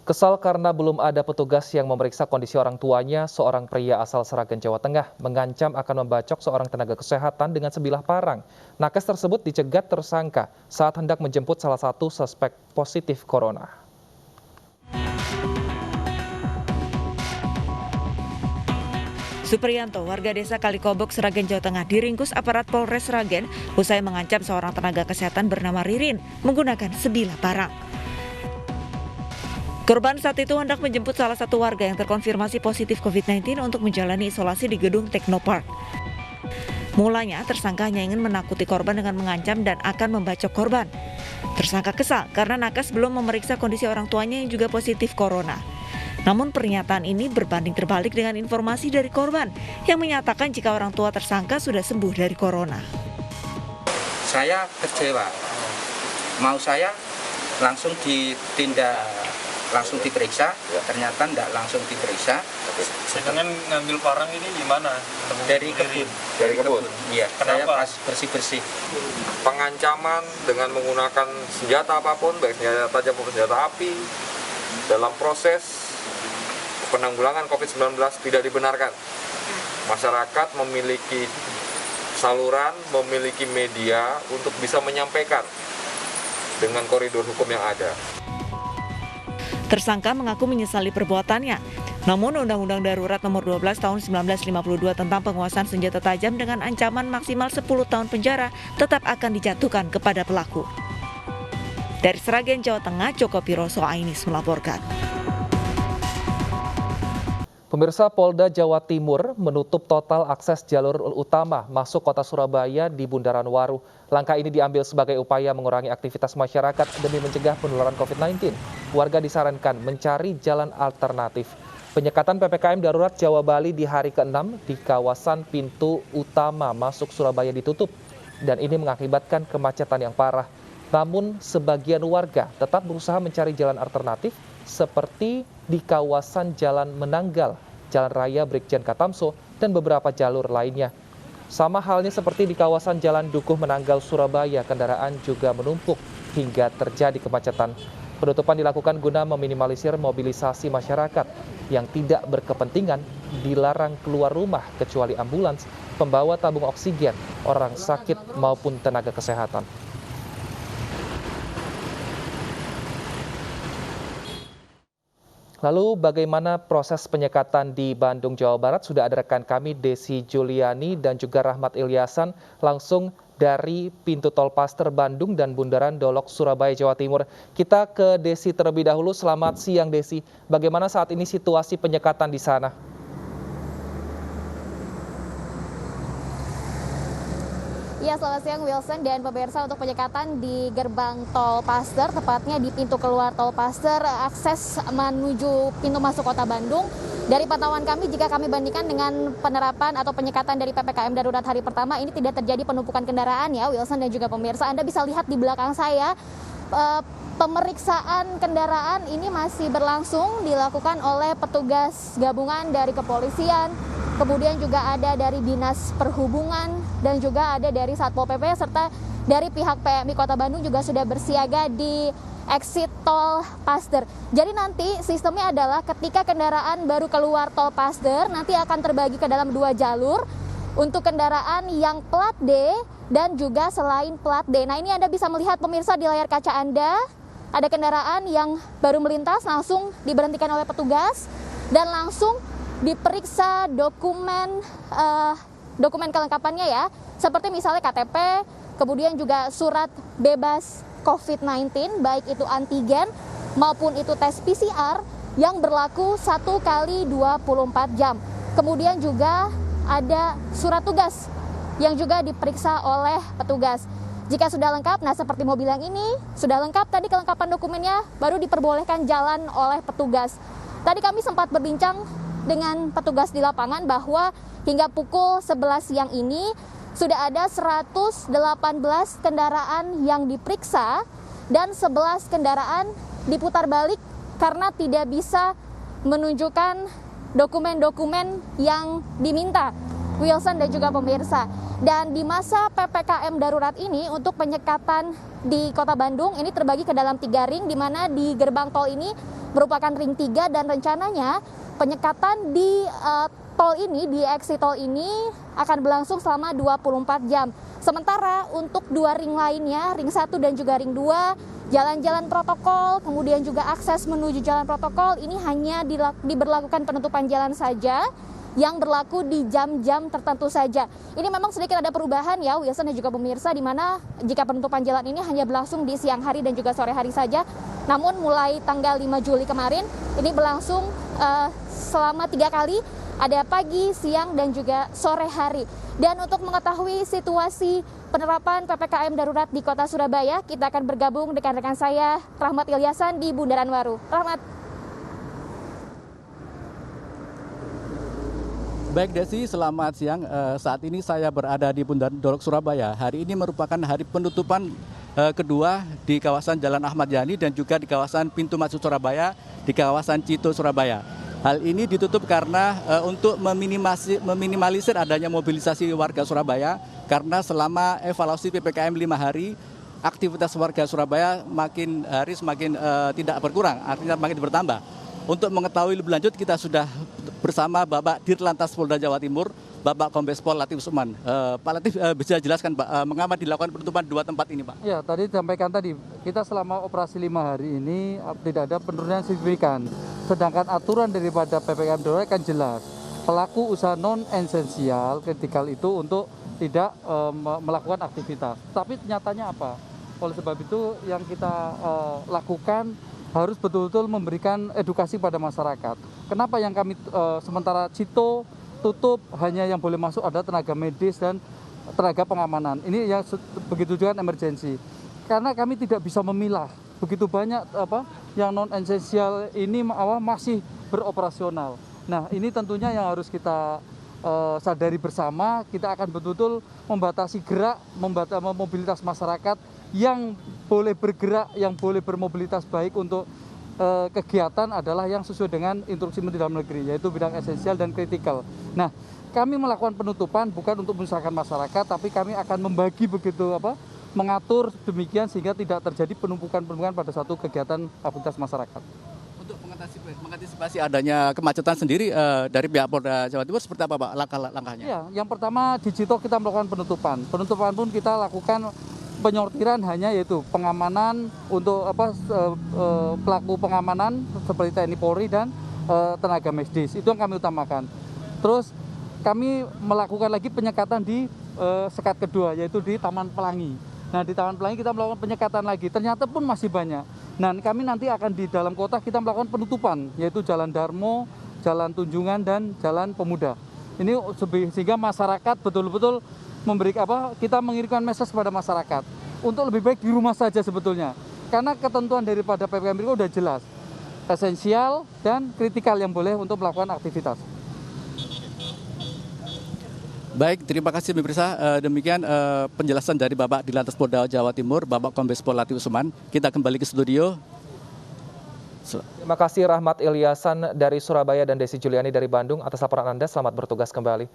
Kesal karena belum ada petugas yang memeriksa kondisi orang tuanya, seorang pria asal Sragen, Jawa Tengah mengancam akan membacok seorang tenaga kesehatan dengan sebilah parang. Nakes tersebut dicegat tersangka saat hendak menjemput salah satu suspek positif corona. Supriyanto, warga desa Kalikobok, Sragen, Jawa Tengah, diringkus aparat Polres Sragen usai mengancam seorang tenaga kesehatan bernama Ririn menggunakan sebilah parang. Korban saat itu hendak menjemput salah satu warga yang terkonfirmasi positif COVID-19 untuk menjalani isolasi di gedung Teknopark. Mulanya, tersangka hanya ingin menakuti korban dengan mengancam dan akan membacok korban. Tersangka kesal karena nakes belum memeriksa kondisi orang tuanya yang juga positif corona. Namun pernyataan ini berbanding terbalik dengan informasi dari korban yang menyatakan jika orang tua tersangka sudah sembuh dari corona. Saya kecewa, mau saya langsung diperiksa, ternyata tidak langsung diperiksa. Dengan ngambil parang ini di mana? Dari kebun. Dari kebun? Iya, saya pas bersih-bersih. Pengancaman dengan menggunakan senjata apapun, baik senjata tajam maupun senjata api, dalam proses penanggulangan COVID-19 tidak dibenarkan. Masyarakat memiliki saluran, memiliki media untuk bisa menyampaikan dengan koridor hukum yang ada. Tersangka mengaku menyesali perbuatannya. Namun Undang-Undang Darurat Nomor 12 Tahun 1952 tentang penguasaan senjata tajam dengan ancaman maksimal 10 tahun penjara tetap akan dijatuhkan kepada pelaku. Dari Sragen, Jawa Tengah, Joko Piroso Ainis melaporkan. Pemirsa, Polda Jawa Timur menutup total akses jalur utama masuk kota Surabaya di Bundaran Waru. Langkah ini diambil sebagai upaya mengurangi aktivitas masyarakat demi mencegah penularan COVID-19. Warga disarankan mencari jalan alternatif. Penyekatan PPKM Darurat Jawa Bali di hari ke-6 di kawasan pintu utama masuk Surabaya ditutup. Dan ini mengakibatkan kemacetan yang parah. Namun sebagian warga tetap berusaha mencari jalan alternatif seperti di kawasan Jalan Menanggal, Jalan Raya Brigjen Katamso, dan beberapa jalur lainnya. Sama halnya seperti di kawasan Jalan Dukuh Menanggal, Surabaya, kendaraan juga menumpuk hingga terjadi kemacetan. Penutupan dilakukan guna meminimalisir mobilisasi masyarakat yang tidak berkepentingan, dilarang keluar rumah kecuali ambulans, pembawa tabung oksigen, orang sakit maupun tenaga kesehatan. Lalu bagaimana proses penyekatan di Bandung, Jawa Barat? Sudah ada rekan kami Desi Juliani dan juga Rahmat Ilyasan langsung dari pintu tol Paster Bandung dan Bundaran Dolok Surabaya, Jawa Timur. Kita ke Desi terlebih dahulu. Selamat siang Desi. Bagaimana saat ini situasi penyekatan di sana? Ya, selamat siang Wilson dan pemirsa. Untuk penyekatan di gerbang tol Paster, tepatnya di pintu keluar tol Paster, akses menuju pintu masuk kota Bandung. Dari pantauan kami, jika kami bandingkan dengan penerapan atau penyekatan dari PPKM Darurat hari pertama, ini tidak terjadi penumpukan kendaraan ya Wilson dan juga pemirsa. Anda bisa lihat di belakang saya, pemeriksaan kendaraan ini masih berlangsung dilakukan oleh petugas gabungan dari kepolisian, kemudian juga ada dari Dinas Perhubungan dan juga ada dari Satpol PP serta dari pihak PMI Kota Bandung juga sudah bersiaga di exit tol Paster. Jadi nanti sistemnya adalah ketika kendaraan baru keluar tol Paster nanti akan terbagi ke dalam 2 jalur untuk kendaraan yang plat D dan juga selain plat D. Nah, ini Anda bisa melihat pemirsa di layar kaca Anda ada kendaraan yang baru melintas langsung diberhentikan oleh petugas dan langsung diperiksa dokumen kelengkapannya ya, seperti misalnya KTP, kemudian juga surat bebas COVID-19, baik itu antigen maupun itu tes PCR yang berlaku 1 kali 24 jam. Kemudian juga ada surat tugas yang juga diperiksa oleh petugas. Jika sudah lengkap, nah seperti mobil yang ini, sudah lengkap tadi kelengkapan dokumennya, baru diperbolehkan jalan oleh petugas. Tadi kami sempat berbincang dengan petugas di lapangan bahwa hingga pukul 11 siang ini sudah ada 118 kendaraan yang diperiksa dan 11 kendaraan diputar balik karena tidak bisa menunjukkan dokumen-dokumen yang diminta. Wilson dan juga pemirsa. Dan di masa PPKM darurat ini untuk penyekatan di Kota Bandung ini terbagi ke dalam 3 ring, di mana di gerbang tol ini merupakan ring 3 dan rencananya penyekatan di tol ini, di exit tol ini akan berlangsung selama 24 jam. Sementara untuk 2 ring lainnya, ring 1 dan juga ring 2, jalan-jalan protokol, kemudian juga akses menuju jalan protokol ini hanya diberlakukan penutupan jalan saja yang berlaku di jam-jam tertentu saja. Ini memang sedikit ada perubahan ya Wilson dan juga pemirsa, di mana jika penutupan jalan ini hanya berlangsung di siang hari dan juga sore hari saja. Namun mulai tanggal 5 Juli kemarin ini berlangsung selama 3 kali, ada pagi, siang, dan juga sore hari. Dan untuk mengetahui situasi penerapan PPKM darurat di Kota Surabaya, kita akan bergabung dengan rekan saya Rahmat Ilyasan di Bundaran Waru. Rahmat. Baik Desi, selamat siang. Saat ini saya berada di Bundaran Dolok Surabaya. Hari ini merupakan hari penutupan kedua di kawasan Jalan Ahmad Yani dan juga di kawasan Pintu Masuk Surabaya, di kawasan Cito Surabaya. Hal ini ditutup karena untuk meminimalisir adanya mobilisasi warga Surabaya, karena selama evaluasi PPKM 5 hari, aktivitas warga Surabaya makin hari semakin tidak berkurang, artinya makin bertambah. Untuk mengetahui lebih lanjut, kita sudah bersama Bapak Dirlantas Polda Jawa Timur, Bapak Kombes Pol Latif Usman. Pak Latif, bisa jelaskan Pak, mengapa dilakukan penutupan 2 tempat ini Pak? Ya, tadi disampaikan tadi, kita selama operasi 5 hari ini tidak ada penurunan signifikan. Sedangkan aturan daripada PPKM darurat kan jelas. Pelaku usaha non-esensial kritikal itu untuk tidak melakukan aktivitas. Tapi nyatanya apa? Oleh sebab itu yang kita lakukan harus betul-betul memberikan edukasi pada masyarakat. Kenapa yang kami sementara Cito tutup, hanya yang boleh masuk ada tenaga medis dan tenaga pengamanan. Ini yang begitu juga emergensi. Karena kami tidak bisa memilah begitu banyak yang non esensial ini masih beroperasional. Nah, ini tentunya yang harus kita sadari bersama. Kita akan betul-betul membatasi gerak, membatasi mobilitas masyarakat yang boleh bergerak, yang boleh bermobilitas baik untuk kegiatan adalah yang sesuai dengan instruksi Menteri Dalam Negeri, yaitu bidang esensial dan kritikal. Nah, kami melakukan penutupan bukan untuk menyusahkan masyarakat, tapi kami akan membagi begitu mengatur demikian sehingga tidak terjadi penumpukan-penumpukan pada satu kegiatan aktivitas masyarakat. Untuk mengantisipasi adanya kemacetan sendiri dari pihak Polda Jawa Timur seperti apa Pak langkah-langkahnya? Ya, yang pertama di Cito kita melakukan penutupan. Penutupan pun kita lakukan penyortiran hanya yaitu pengamanan untuk pelaku pengamanan seperti TNI Polri dan tenaga medis. Itu yang kami utamakan. Terus kami melakukan lagi penyekatan di sekat kedua yaitu di Taman Pelangi. Nah, di Taman Pelangi kita melakukan penyekatan lagi. Ternyata pun masih banyak. Nah, kami nanti akan di dalam kota kita melakukan penutupan yaitu Jalan Darmo, Jalan Tunjungan dan Jalan Pemuda. Ini sehingga masyarakat betul-betul kita mengirimkan message kepada masyarakat untuk lebih baik di rumah saja sebetulnya, karena ketentuan daripada PPKM itu sudah jelas, esensial dan kritikal yang boleh untuk melakukan aktivitas. Baik, terima kasih pemirsa. Demikian penjelasan dari Bapak Dirlantas Polda Jawa Timur, Bapak Kombes Pol Latif Usman. Kita kembali ke studio. Terima kasih Rahmat Ilyasan dari Surabaya dan Desi Juliani dari Bandung atas laporan Anda. Selamat bertugas kembali.